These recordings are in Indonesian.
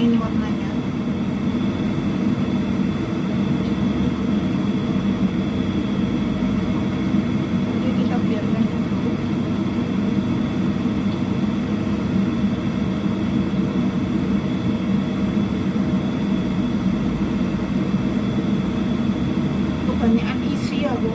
samain warnanya. Oke, kita biarkan dulu. Kebanyakan isi ya, Bu.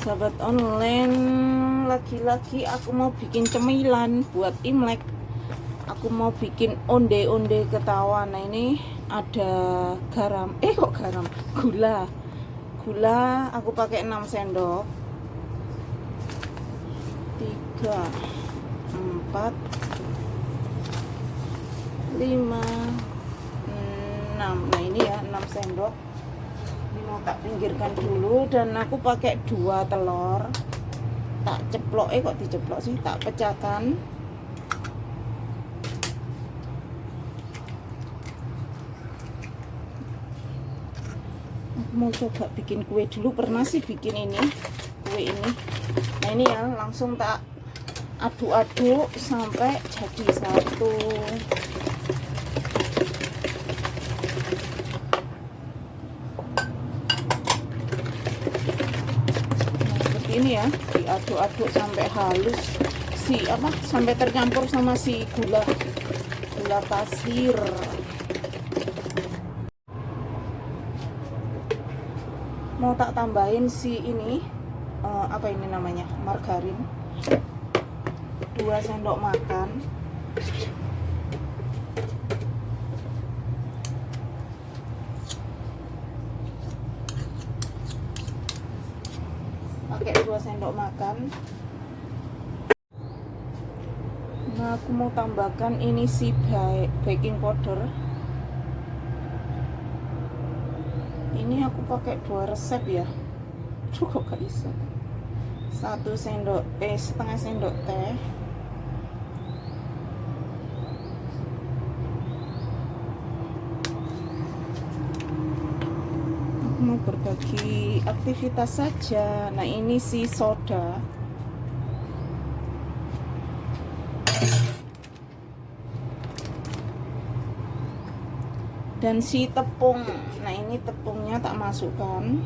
Sahabat online, lagi-lagi aku mau bikin cemilan buat Imlek. Aku mau bikin onde-onde ketawa. Nah, ini ada garam. Kok garam? Gula. Gula aku pakai 6 sendok. 3 4 5 6. Nah, ini ya 6 sendok. Ini mau tak pinggirkan dulu, dan aku pakai 2 telur. Tak ceplok, kok diceplok sih, tak pecahkan. Aku mau coba bikin kue dulu, pernah sih bikin ini, kue ini. Nah, ini ya, langsung tak aduk-aduk sampai jadi satu. Ini ya, diaduk-aduk sampai halus, sampai tercampur sama si gula pasir. Mau tak tambahin si ini, apa ini namanya, margarin, 2 sendok makan. Pakai 2 sendok makan. Nah, aku mau tambahkan ini si baking powder. Ini aku pakai 2 resep ya. Cukup gak bisa. 1 sendok setengah sendok teh. Aku mau berbagi aktivitas saja. Nah, ini si soda. Dan si tepung. Nah, ini tepungnya tak masukkan.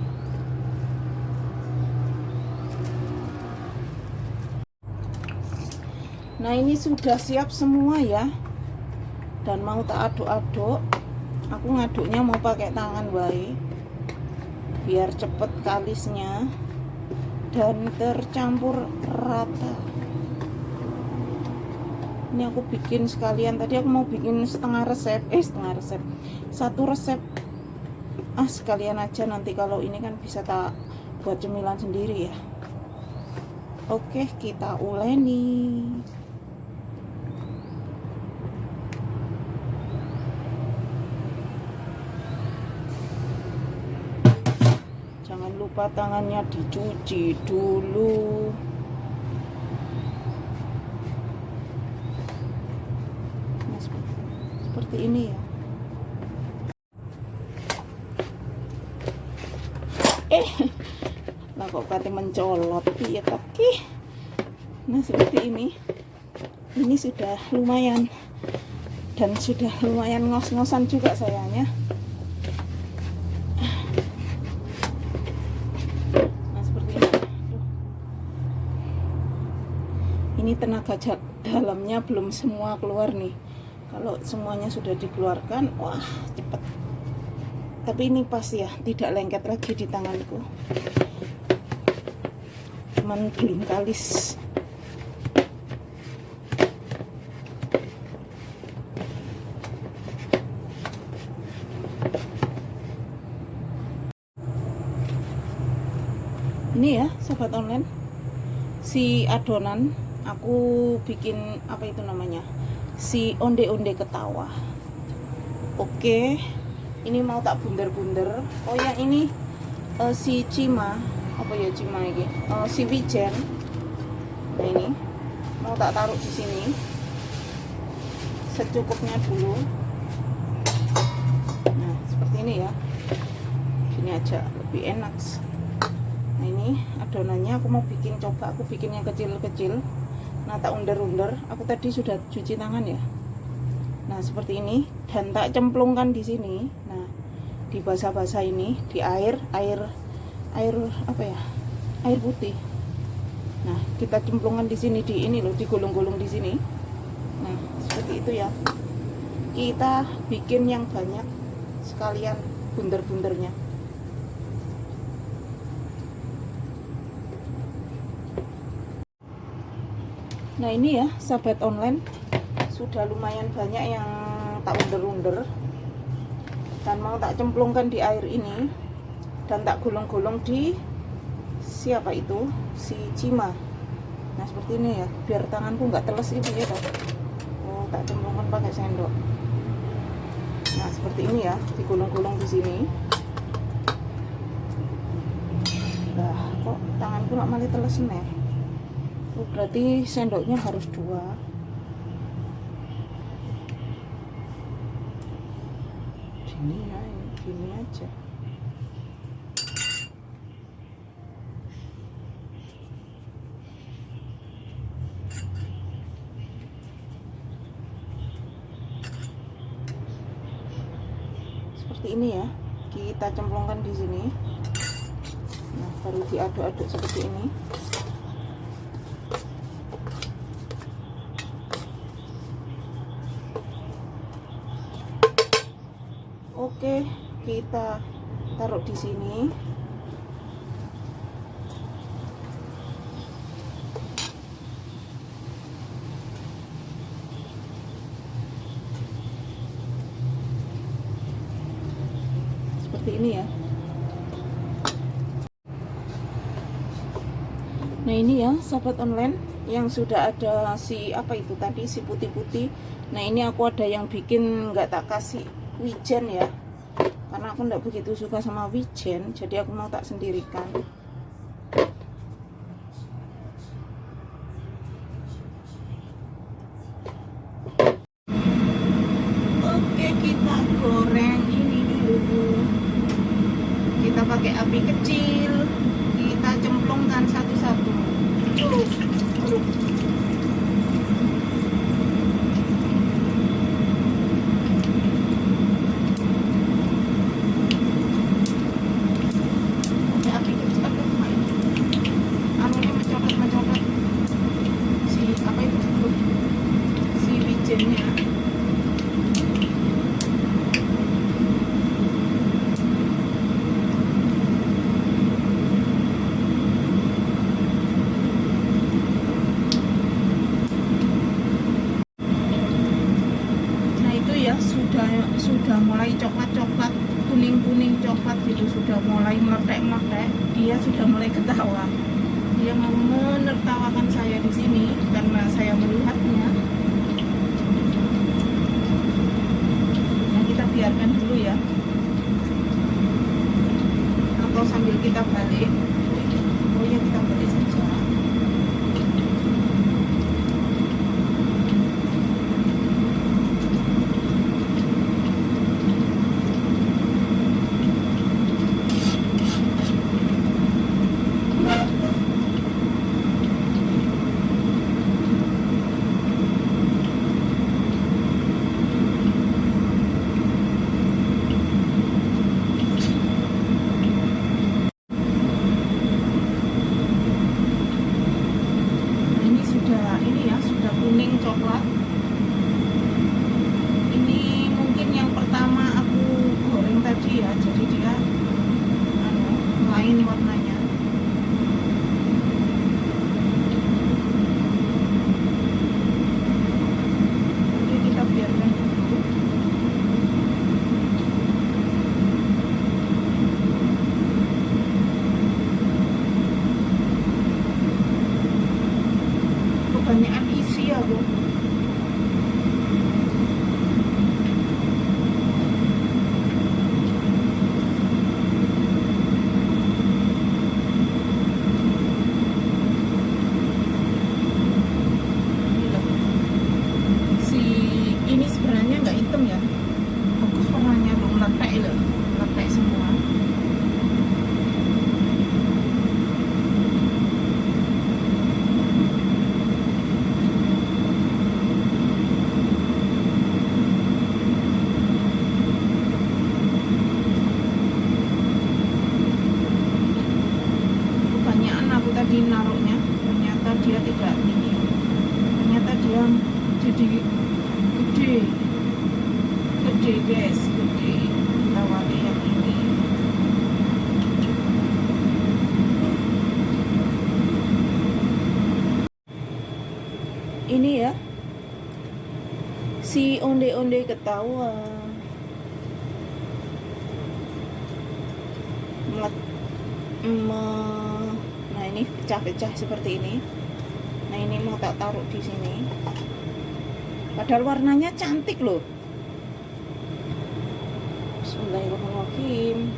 Nah, ini sudah siap semua ya. Dan mau tak aduk-aduk. Aku ngaduknya mau pakai tangan baik, biar cepet kalisnya dan tercampur rata. Ini aku bikin sekalian, tadi aku mau bikin setengah resep, 1 resep. Sekalian aja, nanti kalau ini kan bisa tak buat cemilan sendiri ya. Oke, kita uleni. Jangan lupa tangannya dicuci dulu. Nah, seperti ini ya. Nah, kok kate mencolot ya tapi. Nah, seperti ini. Ini sudah lumayan, dan sudah lumayan ngos-ngosan juga sayangnya. Nah, seperti ini. Ini tenaga dalamnya belum semua keluar nih. Kalau semuanya sudah dikeluarkan, wah cepet. Tapi ini pas ya, tidak lengket lagi di tanganku. Cuman belum kalis. Ini ya, sobat online, si adonan aku bikin apa itu namanya, si onde-onde ketawa. Oke, ini mau tak bunder-bunder. Oh ya, ini si cima apa ya cima ini, si wijen. Nah ini mau tak taruh di sini secukupnya dulu. Nah seperti ini ya, gini aja lebih enak. Nah ini adonannya aku mau bikin, coba aku bikin yang kecil-kecil. Nah tak under-under, aku tadi sudah cuci tangan ya. Nah seperti ini, dan tak cemplungkan di sini. Nah di basah-basah ini, di air apa ya, air putih. Nah kita cemplungkan di sini, di ini loh, digulung-gulung di sini. Nah seperti itu ya, kita bikin yang banyak sekalian bunder-bundernya. Nah ini ya sahabat online, sudah lumayan banyak yang tak under-under dan mau tak cemplungkan di air ini dan tak gulung-gulung di siapa itu, si cima. Nah seperti ini ya, biar tanganku nggak teles itu ya. Oh tak cemplungkan pakai sendok. Nah seperti ini ya, digulung-gulung di sini. Nah kok tanganku nggak malah teles nih. Oh, berarti sendoknya harus 2. Gini ya, gini aja. Seperti ini ya, kita cemplungkan di sini. Nah baru diaduk-aduk seperti ini. Oke, kita taruh di sini. Seperti ini ya. Nah ini ya sahabat online, yang sudah ada si apa itu tadi, si putih-putih. Nah ini aku ada yang bikin nggak tak kasih wijen ya, karena aku nggak begitu suka sama wijen, jadi aku mau tak sendirikan. Oke, kita goreng ini dulu. Kita pakai api kecil, kita cemplungkan satu-satu. Sudah mulai coklat-coklat, kuning-kuning coklat gitu, sudah mulai meletek-meletek, dia sudah mulai ketawa. Dia mau menertawakan saya di sini karena saya melihatnya. Nah, kita biarkan dulu ya. Atau sambil kita balik. Oh ya, kita balik saja. Kuning coklat. Ini mungkin yang pertama aku goreng tadi ya, jadi dia lain warnanya. Oke, kita biarkan dulu. Kebanyakan isi ya Bu. tadi naruhnya, ternyata dia tidak ini, ternyata dia jadi gede guys, gede. Kita wali yang ini ya, si onde-onde ketawa. Nah ini pecah-pecah seperti ini. Nah ini mau tak taruh di sini. Padahal warnanya cantik loh. Bismillahirrahmanirrahim.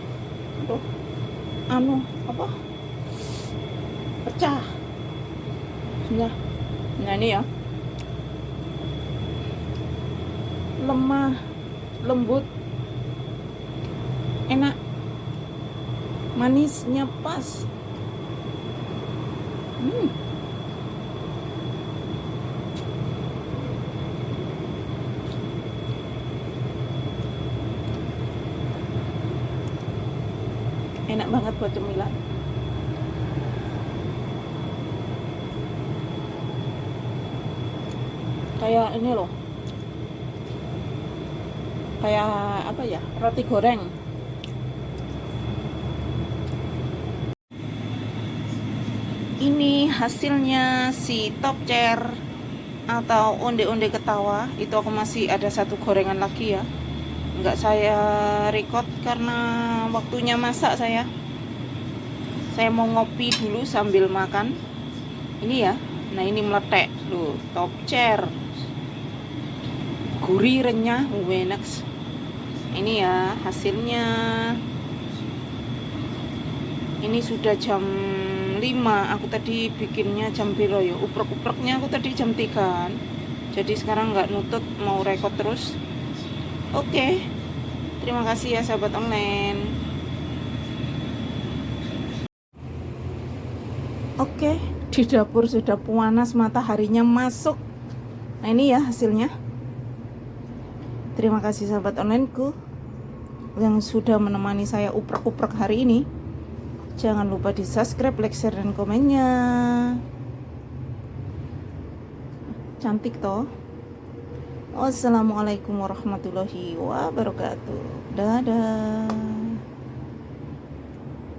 Aduh, apa? Pecah. Nah ini ya. Lemah, lembut, enak, manisnya pas. Enak banget buat cemilan. Kayak ini loh, kayak apa ya, roti goreng. Ini hasilnya si top chair atau onde-onde ketawa. Itu aku masih ada satu gorengan lagi ya, nggak saya record karena waktunya masak. Saya mau ngopi dulu sambil makan ini ya. Nah ini meletek loh, top chair, gurih, renyah, enak. Ini ya hasilnya. Ini sudah jam 5, aku tadi bikinnya jam piro ya, uprek-upreknya aku tadi jam 3 kan. Jadi sekarang nggak nutut, mau record terus. Oke, terima kasih ya sahabat online. Oke, di dapur sudah panas, mataharinya masuk. Nah ini ya hasilnya. Terima kasih sahabat onlineku yang sudah menemani saya uprek-uprek hari ini. Jangan lupa di subscribe, like, share, dan komennya. Cantik toh. Wassalamualaikum warahmatullahi wabarakatuh. Dadah.